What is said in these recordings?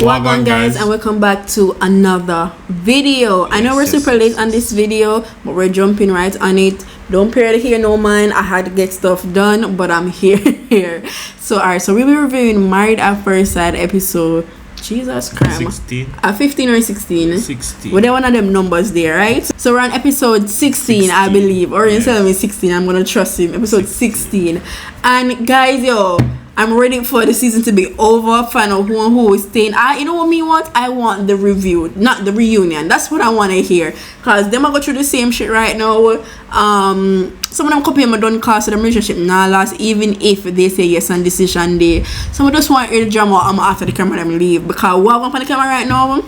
Welcome guys, and welcome back to another video. I know we're super late on this video, but we're jumping right on it. Don't pay to hear no mind. I had to get stuff done, but I'm here. So alright, so we'll be reviewing Married at First Sight episode, Jesus Christ, 16. 15 or 16? 16. Well, they're one of them numbers there, right? So we're on episode 16, I believe. Or instead of me 16, I'm gonna trust him. Episode 16. And guys, I'm ready for the season to be over. Find out who is staying. You know what me want? I want the review, not the reunion. That's what I want to hear. Cause them are go through the same shit right now. Some of them couple them done cause of the relationship now last, even if they say yes on decision day. Some of just want to drama after the camera them leave. Because what I'm on the camera right now,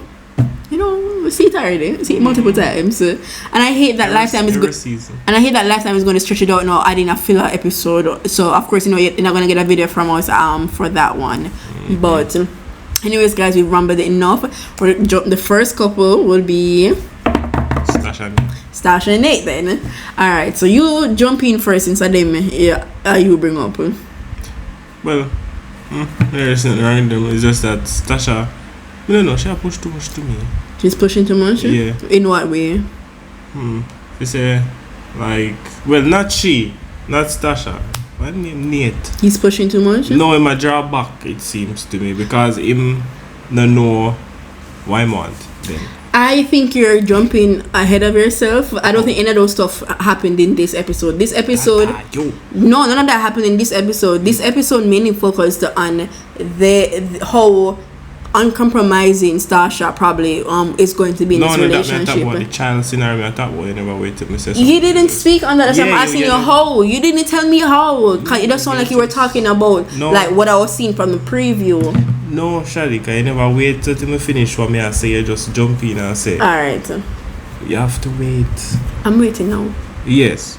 you know, we see it already. We see it multiple times. And I hate that Lifetime is good. And I hate that Lifetime is going to stretch it out now, adding a filler episode. So of course, you know, you're not going to get a video from us for that one. Mm-hmm. But anyways, guys, we've rambled enough. The first couple will be Stash and Nate then. Alright, so you jump in first since you bring up. Well, there's nothing wrong with them. It's just that Stasha, I don't know, she pushed too much to me. She's pushing too much? Yeah. In what way? She say, like, well, not she, not Stasha. What name? Nate. He's pushing too much? No, him a draw back, it seems to me, because him no know what I want then. I think you're jumping ahead of yourself. I don't think any of those stuff happened in this episode. No, none of that happened in this episode. This episode mainly focused on how uncompromising Stasha probably is going to be in this relationship. No, about the child scenario. I thought you never waited me say something. You didn't speak on that. That's why I'm asking you how. You didn't tell me how. It doesn't sound like you were talking about like what I was seeing from the preview. No, Sharika, you never wait till me finish what me I say. You just jump in and say. Alright. You have to wait. I'm waiting now. Yes.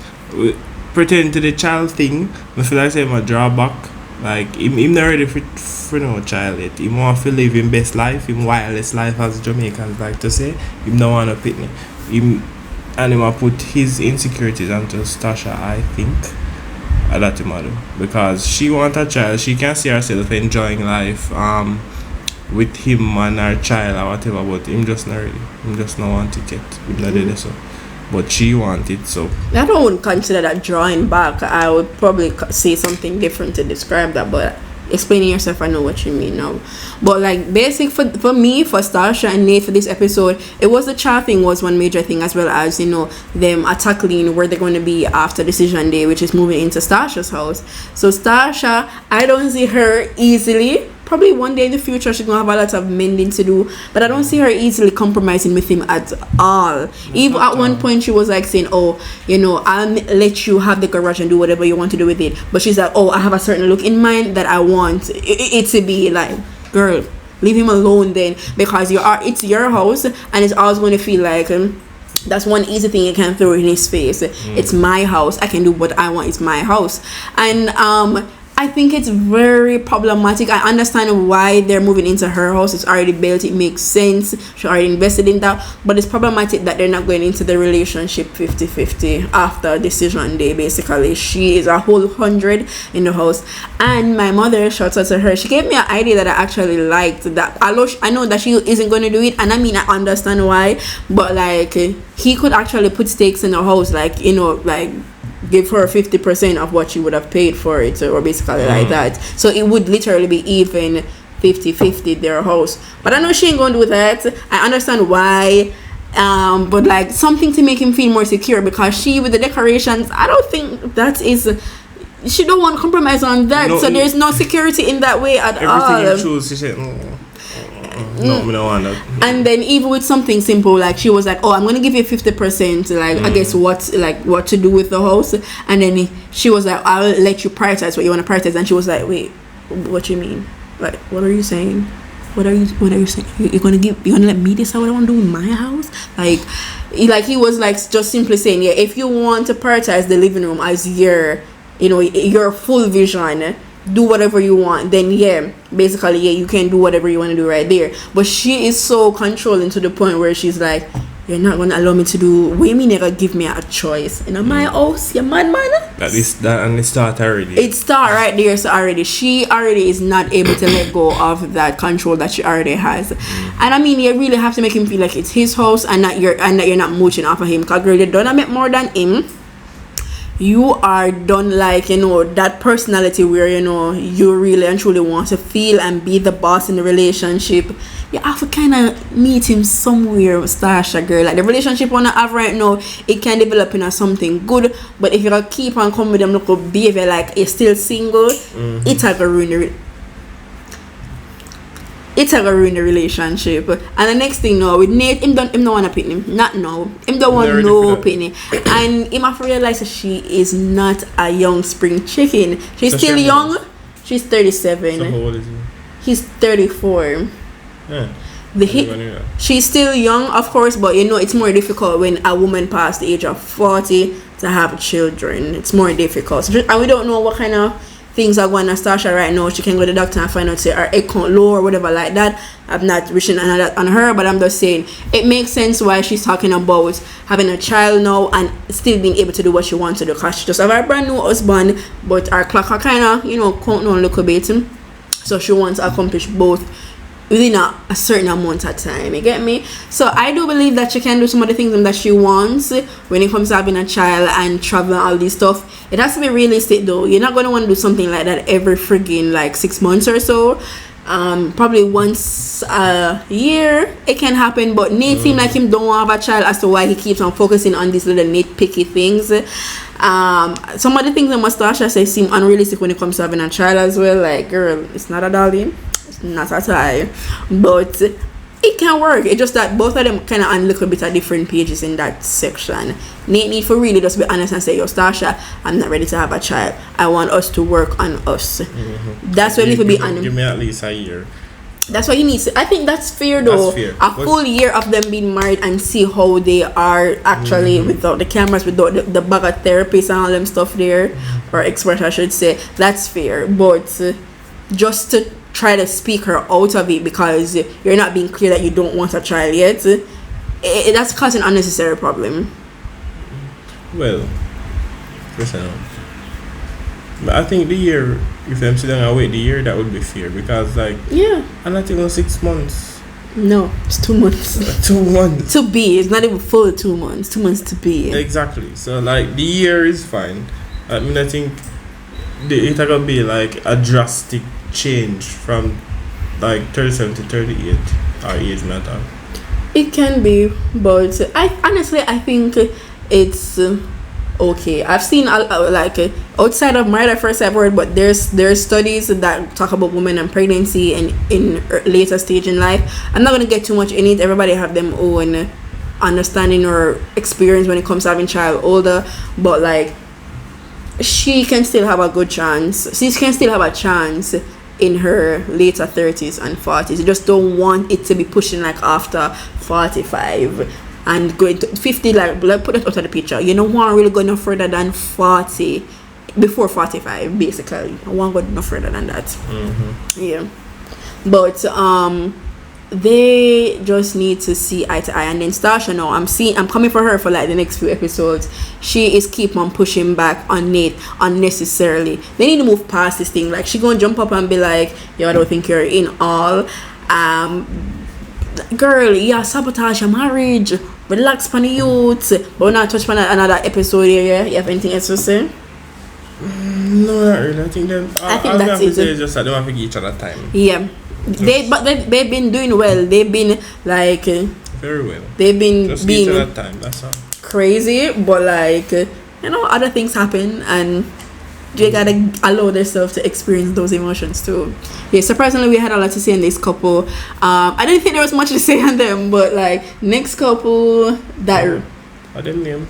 Pertaining to the child thing, I feel like I'm a drawback. Like, I'm not ready for no child yet. He want to live his best life, his wildest life, as Jamaicans like to say. He don't want to pick me. And he want to put his insecurities onto Stasha, I think. That's the matter. Because she want a child, she can see herself enjoying life with him and her child or whatever, but him just not ready. Him just not want it yet. Him not ready, so. But she want it, so. I don't consider that drawing back. I would probably say something different to describe that, but explaining yourself, I know what you mean now. But like basic for me, for Stasha and Nate for this episode, it was the child thing was one major thing, as well as, you know, them tackling where they're going to be after decision day, which is moving into Stasha's house. So Stasha, I don't see her easily. Probably one day in the future she's gonna have a lot of mending to do, but I don't see her easily compromising with him at all. Even at one point she was like saying, oh, you know, I'll let you have the garage and do whatever you want to do with it, but she's like, oh, I have a certain look in mind that I want it to be. Like, girl, leave him alone then, because it's your house and it's always going to feel like that's one easy thing you can throw in his face. It's my house, I can do what I want, it's my house. And I think it's very problematic. I understand why they're moving into her house. It's already built. It makes sense. She already invested in that. But it's problematic that they're not going into the relationship 50-50 after decision day, basically. She is a whole 100 in the house. And my mother, shouts out to her, she gave me an idea that I actually liked. That I know that she isn't going to do it. And I mean, I understand why. But like, he could actually put stakes in the house. Like, you know, like, give her 50% of what she would have paid for it, or basically like that. So it would literally be even 50-50 their house. But I know she ain't gonna do that. I understand why. But like something to make him feel more secure, because she with the decorations, I don't think that is. She don't want to compromise on that. No, so there's no security in that way at all. Everything you choose, she said, no, I don't want that. And then even with something simple, like she was like, oh, I'm gonna give you 50%, like I guess what to do with the house. And then she was like, I'll let you prioritize what you want to prioritize. And she was like, wait, what you mean? Like, what are you saying? What are you saying? You're gonna let me decide what I want to do in my house? Like he was like just simply saying, yeah, if you want to prioritize the living room as your full vision, do whatever you want, then basically you can do whatever you want to do right there. But she is so controlling to the point where she's like, you're not gonna allow me to do. What you mean you're gonna give me a choice? In my house, you mad man? That start already. It start right there. So she already is not able to let go of that control that she already has. And I mean, you really have to make him feel like it's his house and that you're not mooching off of him. Cause girl, you don't make more than him. You are done, like, you know, that personality where, you know, you really and truly want to feel and be the boss in the relationship. You have to kind of meet him somewhere, Stasha, girl. Like, the relationship you want to have right now, it can develop into something good. But if you keep on coming with them local behavior like you're still single, it's like a ruin the relationship. And the next thing now with Nate, him don't want to pick him. Not now. Him don't want no opinion. And him have to realize that she is not a young spring chicken. She's still young. She's 37. So how old is he? He's 34. Yeah. She's still young, of course, but you know it's more difficult when a woman past the age of 40 to have children. It's more difficult. And we don't know what kind of things are going on Stasha right now. She can go to the doctor and find out say her egg count low or whatever like that. I'm not wishing on her, but I'm just saying it makes sense why she's talking about having a child now and still being able to do what she wants to do, because she just have her brand new husband, but her clock are kind of, you know, counting on a little bit. So she wants to accomplish both within a certain amount of time, you get me? So I do believe that she can do some of the things that she wants when it comes to having a child and travel and all this stuff. It has to be realistic though. You're not going to want to do something like that every friggin' like 6 months or so. Probably once a year it can happen, but Nate seems like him don't want to have a child as to why he keeps on focusing on these little nitpicky things. Some of the things that Stasha says seem unrealistic when it comes to having a child as well. Like, girl, it's not a darling. Not at all, but it can work. It's just that both of them kind of on a little bit of different pages in that section. Nate need for really just be honest and say, yo, Stasha, I'm not ready to have a child. I want us to work on us. That's what you need to be honest. Give me at least a year. That's what you need to. I think that's fair though. That's fair. A full year of them being married and see how they are actually without the cameras, without the bag of therapists and all them stuff there, or experts I should say. That's fair, but just to try to speak her out of it because you're not being clear that you don't want a child yet, that's causing unnecessary problem. Well, listen, but I think the year, if I'm sitting and wait the year, that would be fair, because like, yeah, I'm not even 6 months. No, it's 2 months. 2 months to be. It's not even full 2 months. 2 months to be. Exactly. So like the year is fine. I mean, I think it's gonna be like a drastic change from like 37 to 38 our age matter. It can be, but I think it's okay. I've seen like outside of marriage at first I've heard, but there's studies that talk about women and pregnancy and in later stage in life. I'm not gonna get too much in it. Everybody have them own understanding or experience when it comes to having child older, but like she can still have a good chance. She can still have a chance in her later 30s and 40s. You just don't want it to be pushing like after 45 and going to 50. Like put it out of the picture. You don't want really go no further than 40 before 45. Basically, I want to go no further than that. Yeah, but they just need to see eye to eye. And then Stasha now, I'm coming for her for like the next few episodes. She is keep on pushing back on Nate unnecessarily. They need to move past this thing. Like she gonna jump up and be like, yo, I don't think you're in all. Girl, yeah, sabotage your marriage, relax on the youth. But we're not touch on another episode here. Yeah, you have anything else to say? No, not really. I think that's it. Say just that they want to give each other time. Yeah. They've been doing well. They've been like very well. They've been just being that time. That's all. Crazy, but like you know, other things happen, and they gotta allow themselves to experience those emotions too. Yeah, surprisingly, we had a lot to say in this couple. I didn't think there was much to say on them, but like next couple that. What them name?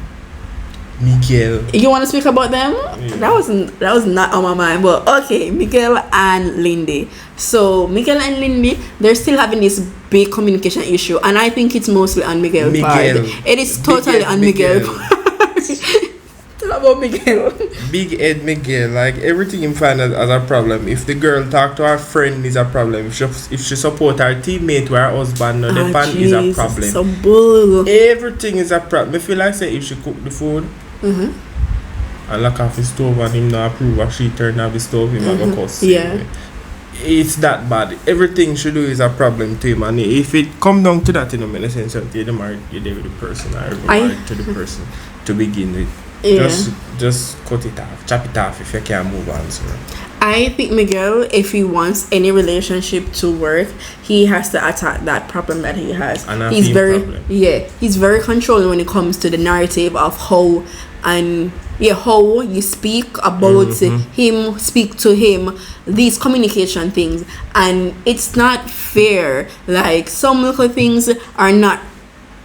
Miguel. You want to speak about them? Yeah. That was not on my mind, but okay, Miguel and Lindy. So Miguel and Lindy, they're still having this big communication issue, and I think it's mostly on Miguel's part. It is totally on Miguel. about Miguel? Big Ed Miguel, like everything him find as a problem. If the girl talk to her friend is a problem. If she support her teammate with her husband or the pan is a problem. So bull. Everything is a problem. I feel like say if she cook the food and lock off the stove and him not approve or she turn off the stove, him a go cuss. Yeah. It's that bad. Everything she do is a problem to him, and if it come down to that, in a sense that you're married, you're there with the person, or you're married to the person to begin with. Yeah. Just cut it off, chop it off if you can't move on. So. I think Miguel, if he wants any relationship to work, he has to attack that problem that he has. He's very he's very controlling when it comes to the narrative of how you speak about him, speak to him, these communication things, and it's not fair. Like some little things are not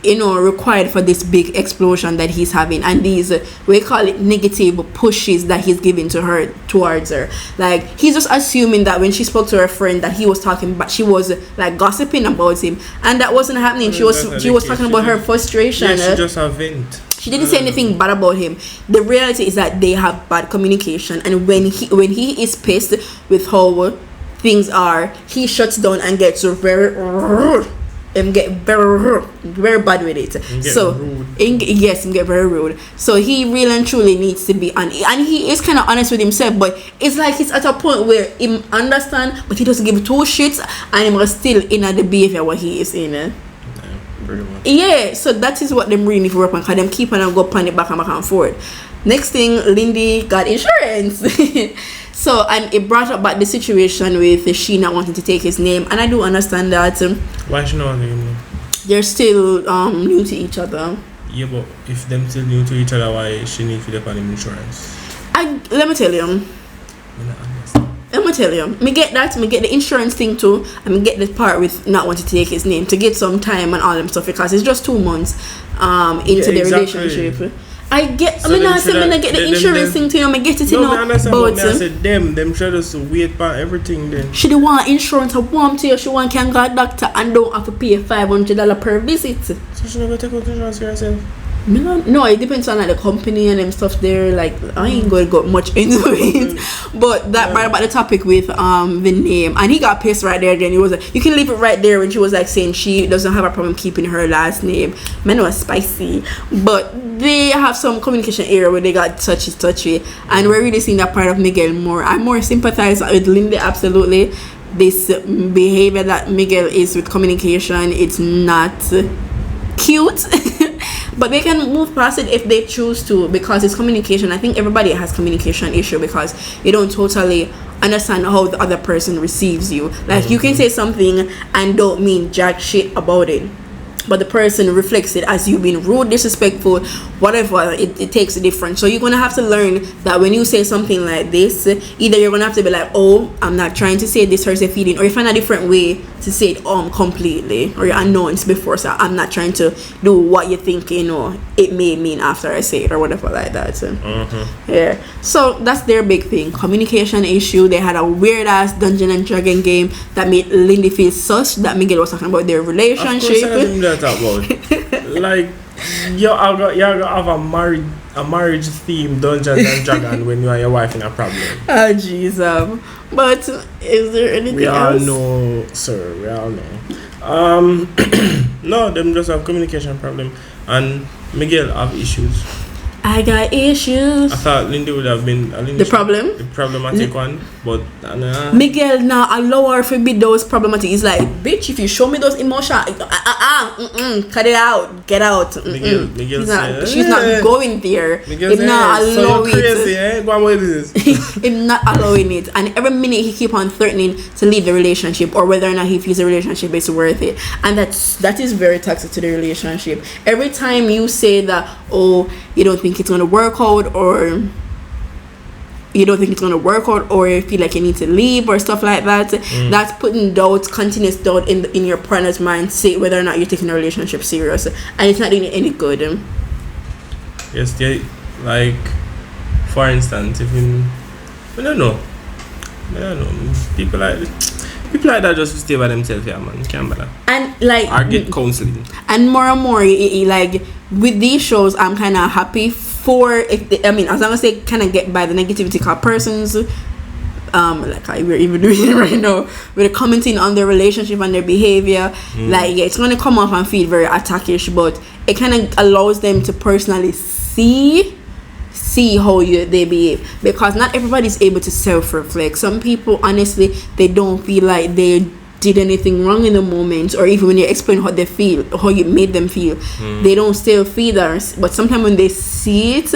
required for this big explosion that he's having, and these we call it negative pushes that he's giving towards her. Like he's just assuming that when she spoke to her friend that he was talking, but she was like gossiping about him, and that wasn't happening. She was talking about her frustration. Yeah, she just a vent. She didn't say anything bad about him. The reality is that they have bad communication, and when he is pissed with how things are, he shuts down and gets very very bad with it. He get very rude. So he really and truly needs to be and he is kind of honest with himself, but it's like he's at a point where he understand, but he doesn't give two shits, and he must still in the behavior what he is in. Yeah, so that is what them really need to work on, because them keep on and go pan it back and forth. Next thing, Lindy got insurance. So, and it brought up back the situation with she not wanting to take his name, and I do understand that. Why she not wanting his name? They're still new to each other. Yeah, but if them still new to each other, why she need to depend on insurance? Let me tell you. Me get that. Me get the insurance thing too, and me get the part with not wanting to take his name to get some time and all them stuff, because it's just 2 months into the relationship. I get. So I get the insurance thing too. I get it. No, I understand. But I said them should just wait for everything. Then she don't want insurance. I want to. She want can go to doctor and don't have to pay $500 per visit. So she not gonna take out insurance for herself. No, it depends on like the company and them stuff there. Like I ain't gonna go much into it, but that brought about the topic with the name, and he got pissed right there. Then he was like, "You can leave it right there." When she was like saying she doesn't have a problem keeping her last name. Man, it was spicy, but they have some communication error where they got touchy, and we're really seeing that part of Miguel more. I more sympathize with Lindy, absolutely. This behavior that Miguel is with communication, it's not cute. But they can move past it if they choose to, because it's communication. I think everybody has communication issue because you don't totally understand how the other person receives you. Like you can say something and don't mean jack shit about it, but the person reflects it as you being rude, disrespectful, whatever. It takes a difference. So you're gonna have to learn that when you say something like this, either you're gonna have to be like, oh, I'm not trying to say this hurts your feeling, or you find a different way to say it completely, or you're announced before, so I'm not trying to do what you think it may mean after I say it, or whatever like that. So yeah, so that's their big thing, communication issue. They had a weird ass Dungeon and Dragon game that made Lindy feel sus that Miguel was talking about their relationship. Of course, like you're gonna have a marriage theme Dungeons and Dragon when you and your wife in a problem. Oh jeez, but is there anything else? We all know, sir. We all know. No, them just have communication problem, and Miguel have issues. I got issues. I thought Lindy would have been the problematic one, but Miguel now allow her to be those problematic. It's like, bitch, if you show me those emotions, cut it out, get out. Miguel she's not going there. Miguel not allowing it. Go on with this. Him not allowing it, and every minute he keep on threatening to leave the relationship, or whether or not he feels the relationship is worth it, and that is very toxic to the relationship. Every time you say that, oh, you don't think it's gonna work out, or you feel like you need to leave or stuff like that, that's putting continuous doubt in your partner's mind, say whether or not you're taking a relationship serious, and it's not doing it any good. Yes, like for instance, if I don't know, people like that just stay by themselves, yeah, man. Can't bother. And like, or get counseling. And more, like with these shows, I'm kind of happy for if they, I mean, as long as they kind of get by the negativity, cause persons, like we're even doing it right now, with commenting on their relationship and their behavior, like it's gonna come off and feel very attackish, but it kind of allows them to personally see how they behave, because not everybody's able to self-reflect. Some people, honestly, they don't feel like they did anything wrong in the moment, or even when you explain how they feel, how you made them feel, they don't still feel that. But sometimes when they see it,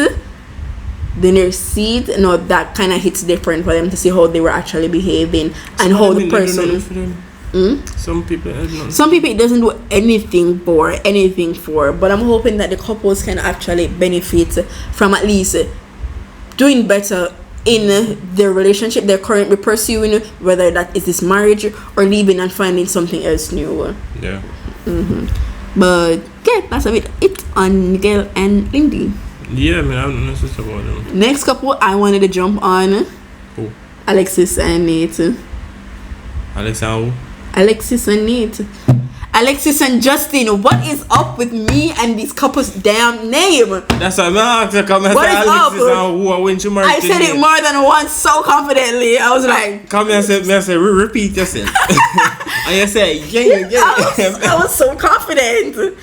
that kind of hits different for them to see how they were actually behaving and how the person. Some people it doesn't do anything for, but I'm hoping that the couples can actually benefit from at least doing better in their relationship they're currently pursuing, whether that is this marriage or leaving and finding something else new. Yeah. But yeah, that's a bit it on Miguel and Lindy. Yeah, I mean, I don't know what's about them. Next couple I wanted to jump on. Who? Alexis and Nate. Alexis and Nate. Alexis and Justin, what is up with me and these couples' damn name? That's what I'm asking. Come and what say is Alexis up? and who when you married. I said it more than once so confidently. I was like, come here and say, repeat yourself. And you say, yeah. I was so confident.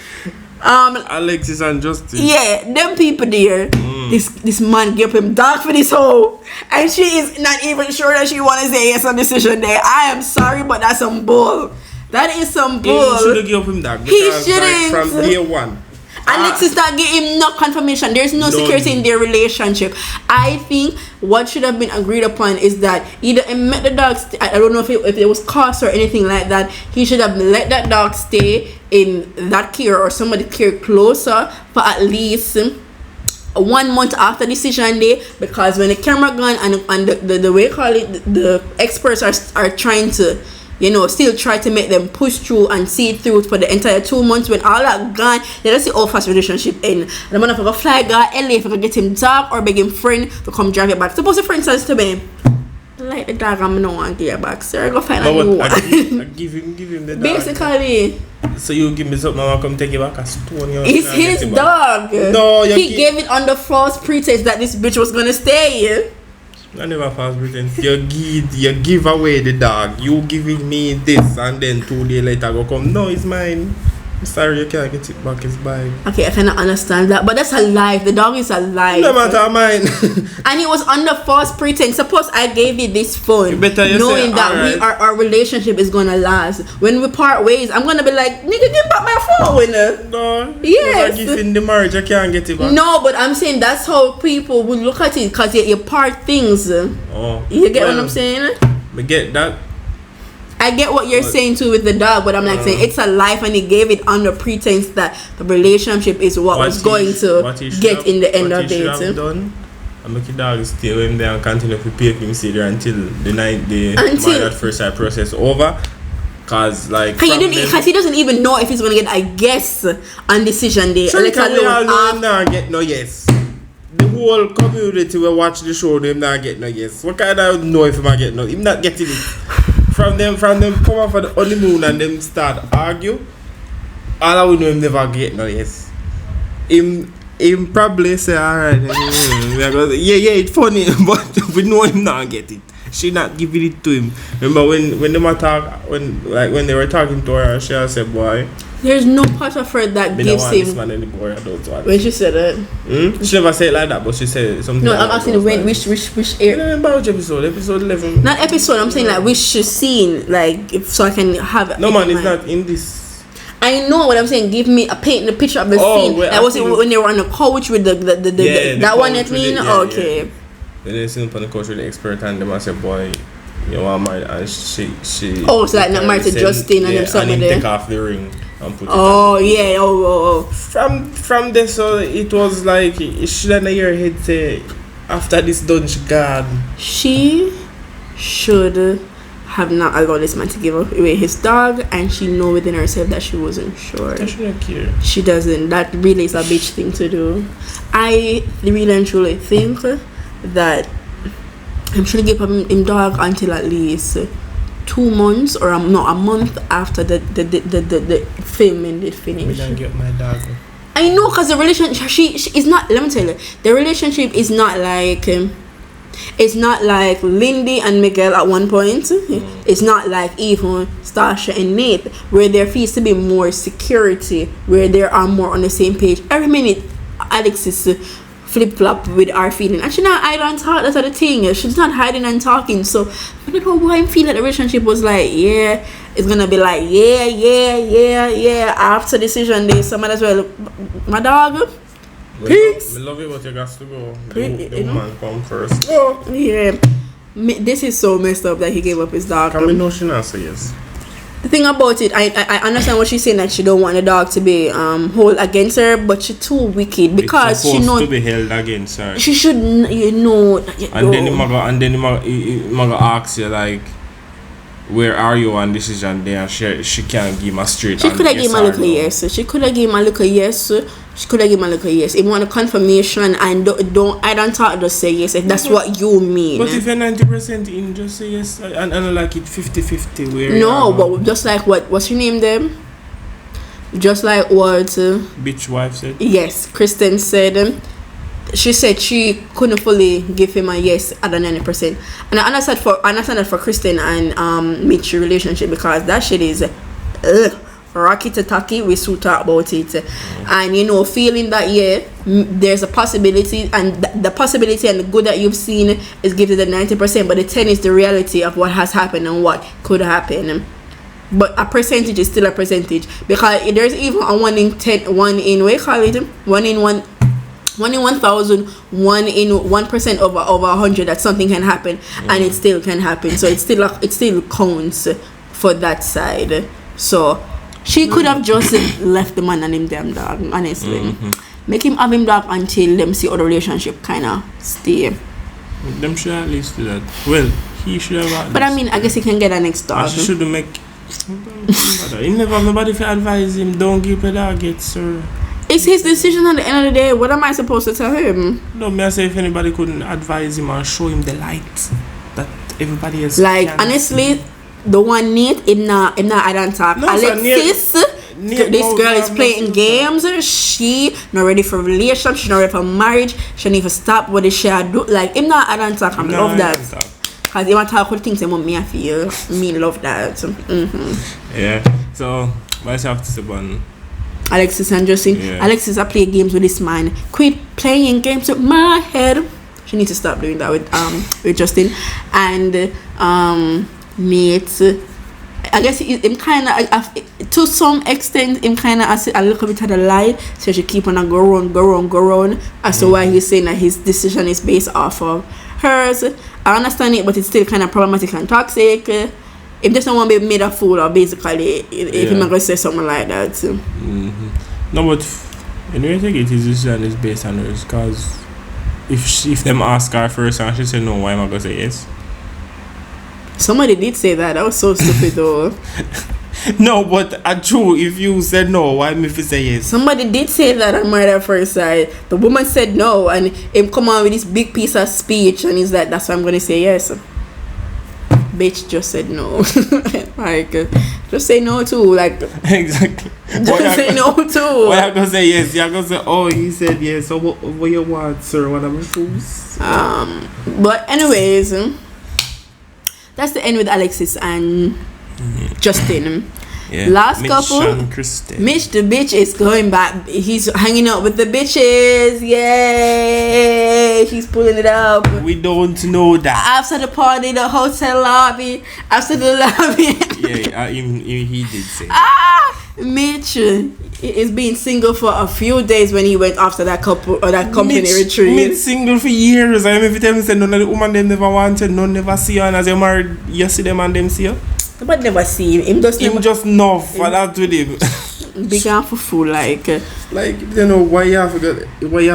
Alexis and Justin. Yeah, them people there. This man gave him dog for this hoe, and she is not even sure that she want to say yes on decision day. I am sorry, but that's some bull. That is some bull. He should have given him that. He shouldn't. Like, from day one. Alexis not give him no confirmation. There's no security in their relationship. I think what should have been agreed upon is that either he met the dog. I don't know if it was cost or anything like that. He should have let that dog stay in that care, or somebody care closer for at least 1 month after decision day, because when the camera gone and the way call it, the experts are trying to, still try to make them push through and see it through for the entire 2 months. When all that gone, let us see how fast relationship end. And I'm gonna fly guy LA if I can get him dog or beg him friend to come drive it back. Suppose the friend says to me, like the dog, I'm no one get back, sir. Go find a new one. I give him the dog. Basically. So you give me something, I'll come take it back. It's his dog. No, he gave it on the false pretext that this bitch was gonna stay. I never false pretense. You give away the dog. You giving me this, and then 2 days later go come. No, it's mine. I'm sorry, you can't get it back. It's mine. Okay, I cannot understand that, but that's alive. The dog is alive. No matter mine. And it was under false pretense. Suppose I gave you this phone, knowing that our relationship is gonna last. When we part ways, I'm gonna be like, nigga, give back my phone. No. Yes. Like if in the marriage, I can't get it back. No, but I'm saying that's how people would look at it, because you part things. Oh. You get what I'm saying? I get that. I get what you're saying too with the dog, but I'm like saying it's a life, and he gave it under pretense that the relationship is what was going to get in the end of the day. Done, and make the dog stay with him there and continue to pay him stay there until the night the marriage at first sight process over. Because he doesn't even know if he's gonna get a guess on decision day. Sure, we all know him not get no yes. The whole community will watch the show, them not get no yes. What kind of know if he might get no? Him not getting it. From them come off for the honeymoon and them start argue. All I would know him never get no yes. Him probably say alright. Yeah, it's funny, but we know him not get it. She not giving it to him. Remember when them talk when they were talking to her, she said, "Boy, there's no part of her that gives him." This man anymore, I don't want. When she said it, she never said it like that, but she said something. No, like I'm asking when which air. Remember which episode 11. Not episode. I'm saying like which scene, like so I can have. No man, it's not in this. I know what I'm saying. Give me paint the picture of the scene. That was when they were on the couch with the that one that mean. Okay. Then they sit on the couch with the expert and them and say, "Boy, you want married?" And she. Oh, so like not married to Justin and them something there. Take off the ring and put it. Oh yeah. Oh. From this, so it was like it shouldn't hear her head say after this done she gone. She should have not allowed this man to give away his dog, and she know within herself that she wasn't sure. I shouldn't care. She doesn't. That really is a bitch thing to do. I really and truly think that I'm trying to give him dog until at least 2 months or a month after the filming did finish. I don't get my dog. I know, because the relationship, she is not, let me tell you, the relationship is not like, it's not like Lindy and Miguel at one point. It's not like even Stasha and Nate, where there feels to be more security, where they are more on the same page. Every minute, Alexis flip-flop with our feeling, and she not hiding and talk. That's the thing, she's not hiding and talking. So I don't know why I feel that the relationship was like, yeah, it's gonna be like, yeah after decision day. So might as well, my dog, peace. I love it, but you got to go. The woman come first. Oh yeah, this is so messed up that he gave up his dog. Can we know she not say yes? The thing about it, I understand what she's saying, that she don't want the dog to be hold against her, but she's too wicked, because it's she knows to be held against her. She should, you know. And then he might ask you like, where are you on decision day, and she can't give him a straight. She could have given him a little yes. She could have given him a little yes. She could have given him a little yes. If you want a confirmation, and I don't talk, just say yes. If that's what you mean. But if you're 90% in, just say yes. And I like it 50-50. Where no, but just like what's your name then? Just like what bitch wife said. Yes, Kristen said. She said she couldn't fully give him a yes at the 90%, and I understand that for Kristen and Mitch relationship, because that shit is rocky to tacky. We still talk about it, and you know, feeling that there's a possibility, and the possibility and the good that you've seen is given the 90%, but the 10 is the reality of what has happened and what could happen. But a percentage is still a percentage, because there's even a 1 in 10, 1 in, what you call it, 1 in 1,000, 1 in 1% over 100 that something can happen, and it still can happen. So it still counts for that side. So she could have just left the man and him damn dog, honestly. Make him have him dog until them see other relationship kind of stay. Them should at least do that. Well, he should have. But I mean, I guess he can get a next dog. She should make. He never have nobody to advise him. Don't give a dog it, sir. It's his decision at the end of the day. What am I supposed to tell him? No, me I say if anybody couldn't advise him or show him the light that everybody else like honestly see. The one Nate not I don't talk. No, Alexis, this girl is playing games. She not ready for relationship. She not ready for marriage. She need to stop what she do. Like him not I don't talk. I love that. Cause you want to talk good things and me I feel. Me love that. Yeah. So what I have to say about Alexis and Justin. Yeah. Alexis, I play games with this man. Quit playing games with my head. She needs to stop doing that with Justin. And Nate, I guess him kind of, to some extent, him kind of a little bit of the lie. So she keep on go around. As to why he's saying that his decision is based off of hers. I understand it, but it's still kind of problematic and toxic. If there's someone be made a fool, or basically, if you're not going to say something like that. No, but anyway, I think his decision is based on hers, because if them ask her first and she say no, why am I going to say yes? Somebody did say that. That was so stupid though. No, but true, if you said no, why me if you say yes? Somebody did say that on Murder at First Sight. The woman said no, and him come on with this big piece of speech, and he's like, that's why I'm going to say yes. Bitch just said no. Like just say no too. Like exactly. Just say no too. Why you gonna say yes? You're gonna say, oh, he said yes. So what you want, sir? What am I supposed? But anyways, that's the end with Alexis and Justin. Yeah. Last Mitch couple, and Kristen. Mitch the bitch is going back. He's hanging out with the bitches. Yay! He's pulling it up. We don't know that. After the party, the hotel lobby. After the lobby. Yeah, he did say. Mitch is being single for a few days when he went after that couple or that company retreat. Mitch single for years. I mean, if you say none of the woman them never wanted, none never see her, and as you married, you see them and them see her. But never see him. Him just know for that with him. Big and for fool like you know why you have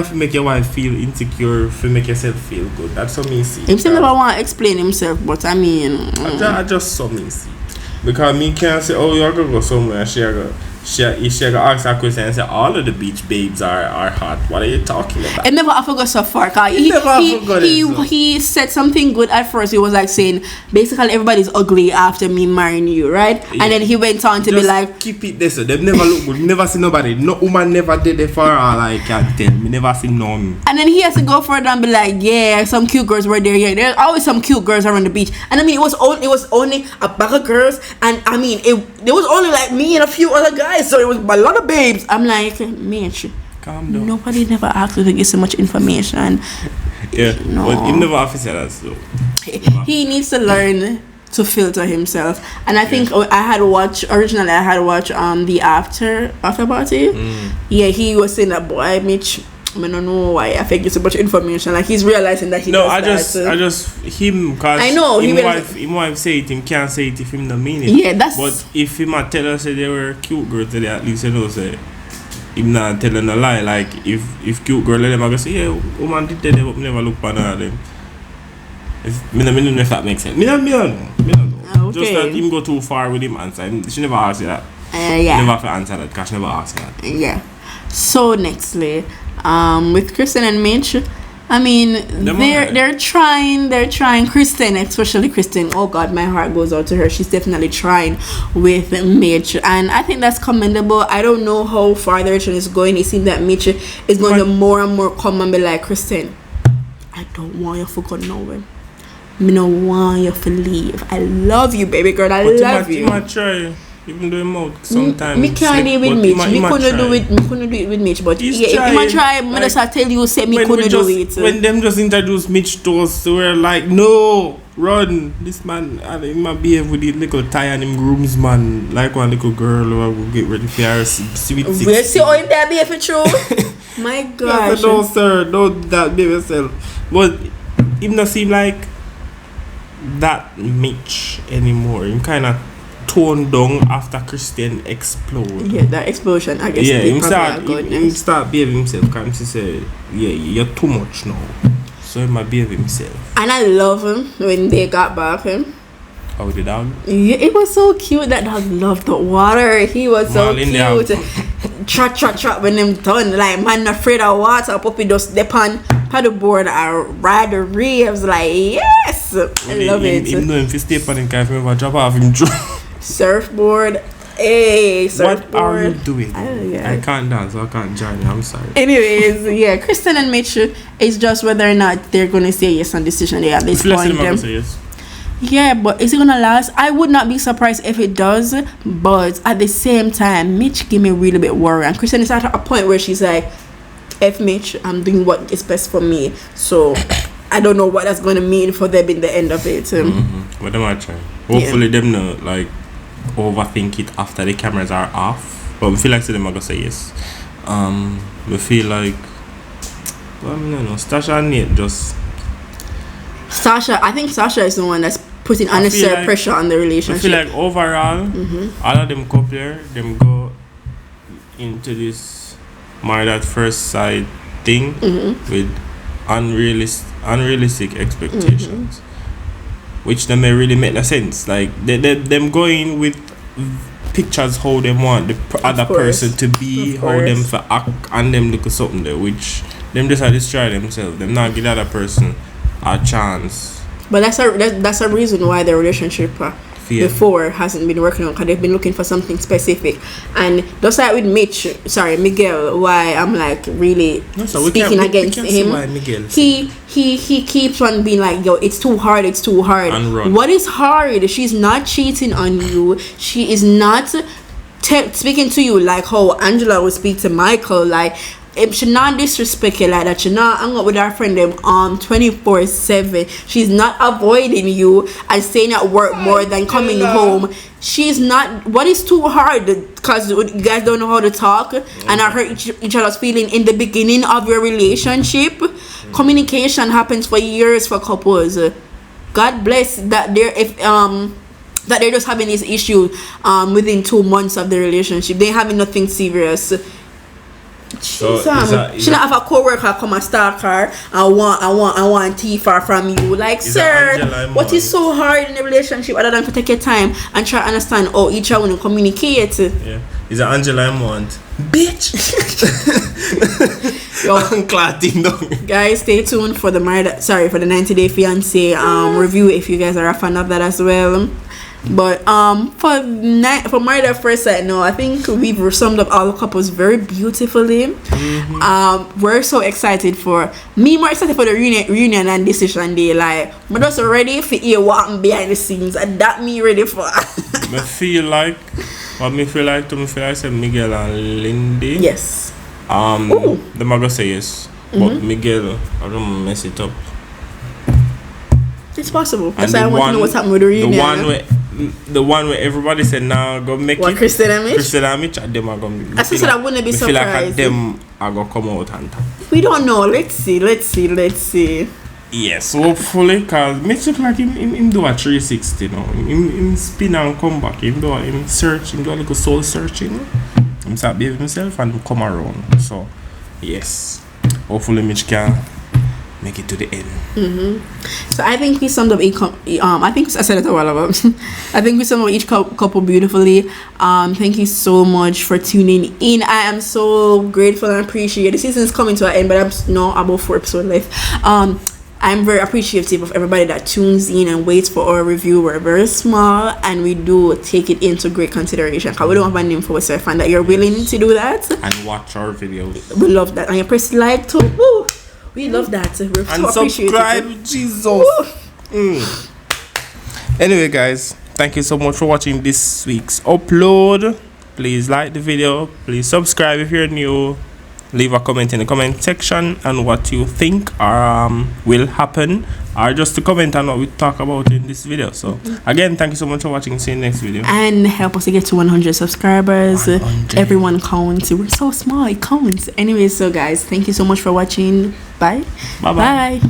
to make your wife feel insecure to make yourself feel good. That's what me see. Him still never want to explain himself, but I mean I just saw me see. Because me can't say, oh, you're gonna go somewhere, she she gonna ask that question and say all of the beach babes are hot. What are you talking about? And never I forgot so far. He said something good at first. He was like saying basically everybody's ugly after me marrying you, right? Yeah. And then he went on to be like, keep it this. They never look good. Never see nobody. No woman never did it for her. Like can't tell me. Never see none. And then he has to go further and be like, yeah, some cute girls were there. Yeah, there's always some cute girls around the beach. And I mean, it was only a bag of girls, and I mean, there was only like me and a few other guys, so it was a lot of babes. I'm like, Mitch, calm down. Nobody never asked you to get so much information. Yeah, no. But he never officer that so. He needs to learn to filter himself. And I think I had watched the after party. Yeah, he was saying that, boy, Mitch, I don't know why I think it's so much information. Like he's realizing that he I just him cause I know him wife say it, him can't say it if him don't mean it. Yeah, that's. But if him a tell us that they were cute girls, then at least you know say him not telling a lie. Like if cute girl let them I go say yeah, woman did that, but me never look for none of them. Me don't know if that makes sense. Me don't know. Okay. Just that him go too far with him answer. She never asked you that. Yeah. Never have to answer that because she never asked that. Yeah. So nextly, with Kristen and Mitch, I mean they're trying. Kristen, especially Kristen. Oh God, my heart goes out to her. She's definitely trying with Mitch, and I think that's commendable. I don't know how far the direction is going. It seems that Mitch is going to more and more come and be like, Kristen, I don't want you to go nowhere. I don't want you to leave. I love you, baby girl. I love you. You might try. Even though him out sometimes. Me can't do it with Mitch. Me couldn't do it with Mitch. But if I try, I just tell you, say me couldn't do it. When them just introduce Mitch to us, we're like, no, run. This man, he might behave with the little tie and him grooms, man. Like one little girl who will get ready for her sweet 16. We'll see how him there behave for true. My gosh. No, sir. Don't that behave yourself. But him not seem like that Mitch anymore. Him kind of toned down after Christian explode. Yeah, that explosion, I guess. Yeah, him start behaving himself. Because he say, yeah, you're too much now. So he might behave himself. And I love him when they got back him. Oh, the dog? Yeah, it was so cute. That dog loved the water. He was so cute. Trot when them done. Like, man, not afraid of water. Puppy just step on paddleboard and ride the waves. Like, yes! I love it. Even though if you step on him, can't remember drop off him. Surfboard. Hey, surfboard. What are you doing? I can't dance, so I can't join you. I'm sorry. Anyways, yeah, Kristen and Mitch, it's just whether or not they're going to say yes on decision day at this point. Say yes. Yeah, but is it gonna last? I would not be surprised if it does, but at the same time, Mitch give me a really bit worried. And Kristen is at a point where she's like, F Mitch, I'm doing what is best for me. So I don't know what that's gonna mean for them in the end of it. But they might try. Hopefully them not like overthink it after the cameras are off. But we feel like them are gonna say yes. We feel like, well, I don't know, Stasha and Nate just. I think Sasha is the one that's putting unnecessary pressure on the relationship. I feel like overall, all of them couple, them go into this married at first sight thing with unrealistic expectations, which them may really make no sense. Like them going with pictures how them want the other person to be, how them for act, and them look at something there, which them just destroy themselves. Them not give the other person a chance. But that's a reason why the relationship before hasn't been working on, because they've been looking for something specific. And just like with Miguel, why I'm like really speaking against him. He keeps on being like, yo, it's too hard. What is hard? She's not cheating on you. She is not speaking to you like how Angela would speak to Michael. Like, if she not disrespect you like that, she not hang out with her friend them 24/7. She's not avoiding you and staying at work more than coming home. She's not. What is too hard? Because you guys don't know how to talk and I hurt each other's feeling in the beginning of your relationship. Communication happens for years for couples. God bless that that they're just having this issue within 2 months of the relationship. They're having nothing serious. So she not have a co-worker come and stalk her and want tea far from you. Like, sir, what is so hard in a relationship other than to take your time and try to understand how each other will communicate? Yeah. Is that Angela I want? Bitch! Guys, stay tuned for the 90 Day Fiancé review if you guys are a fan of that as well. But for Married at First Sight, no, I think we've summed up all the couples very beautifully. We're so excited more excited for the reunion and decision day. Like, I'm just ready for you what happened behind the scenes, and that me ready for. I feel like say Miguel and Lindy. Yes. The maga say yes, but Miguel, I don't mess it up. It's possible. That's why I want to know what's happening with the reunion. The one where everybody said now go make what, it. Kristen and Mitch? Them are gonna be. I said I wouldn't be surprised. Feel like them are gonna come out and we don't know. Let's see. Yes, hopefully, cause Mitch look like him do a 360, you know. Him spin and come back. Him do a little soul searching. Him start behaving himself and come around. So yes, hopefully Mitch can make it to the end. So I think we summed up I think I said it a while ago. I think we summed up each couple beautifully. Thank you so much for tuning in. I am so grateful and appreciative. The season is coming to an end, but I'm not about 4 episodes left. I'm very appreciative of everybody that tunes in and waits for our review. We're very small and we do take it into great consideration because we don't have a name for ourselves, and that you're willing to do that and watch our videos. We love that, and you press like too. Woo! We love that. We're and so subscribe, Jesus. Anyway, guys, thank you so much for watching this week's upload. Please like the video. Please subscribe if you're new. Leave a comment in the comment section and what you think will happen, or just to comment on what we talk about in this video. So again, thank you so much for watching. See you in the next video and help us to get to 100 subscribers. 100. Everyone counts. We're so small, it counts. Anyway, so guys, thank you so much for watching. Bye. Bye.